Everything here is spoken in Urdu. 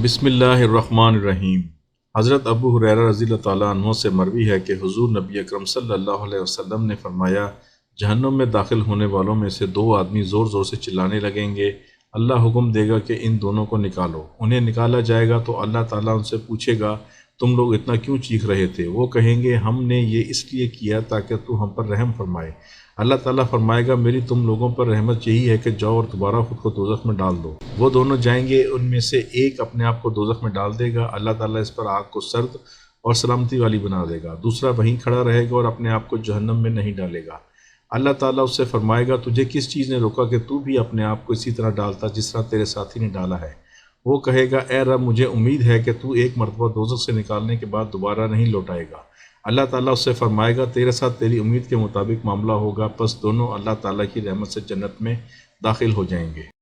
بسم اللہ الرحمن الرحیم۔ حضرت ابو ہریرہ رضی اللہ تعالیٰ عنہ سے مروی ہے کہ حضور نبی اکرم صلی اللہ علیہ وسلم نے فرمایا، جہنم میں داخل ہونے والوں میں سے دو آدمی زور زور سے چلانے لگیں گے، اللہ حکم دے گا کہ ان دونوں کو نکالو۔ انہیں نکالا جائے گا تو اللہ تعالیٰ ان سے پوچھے گا، تم لوگ اتنا کیوں چیخ رہے تھے؟ وہ کہیں گے، ہم نے یہ اس لیے کیا تاکہ تو ہم پر رحم فرمائے۔ اللہ تعالیٰ فرمائے گا، میری تم لوگوں پر رحمت یہی ہے کہ جاؤ اور دوبارہ خود کو دوزخ میں ڈال دو۔ وہ دونوں جائیں گے، ان میں سے ایک اپنے آپ کو دوزخ میں ڈال دے گا، اللہ تعالیٰ اس پر آگ کو سرد اور سلامتی والی بنا دے گا۔ دوسرا وہیں کھڑا رہے گا اور اپنے آپ کو جہنم میں نہیں ڈالے گا۔ اللہ تعالیٰ اس سے فرمائے گا، تجھے کس چیز نے روکا کہ تو بھی اپنے آپ کو اسی طرح ڈالتا جس طرح تیرے ساتھی نے ڈالا ہے؟ وہ کہے گا، اے رب، مجھے امید ہے کہ تو ایک مرتبہ دوزخ سے نکالنے کے بعد دوبارہ نہیں لوٹائے گا۔ اللہ تعالیٰ اس سے فرمائے گا، تیرے ساتھ تیری امید کے مطابق معاملہ ہوگا، پس دونوں اللہ تعالیٰ کی رحمت سے جنت میں داخل ہو جائیں گے۔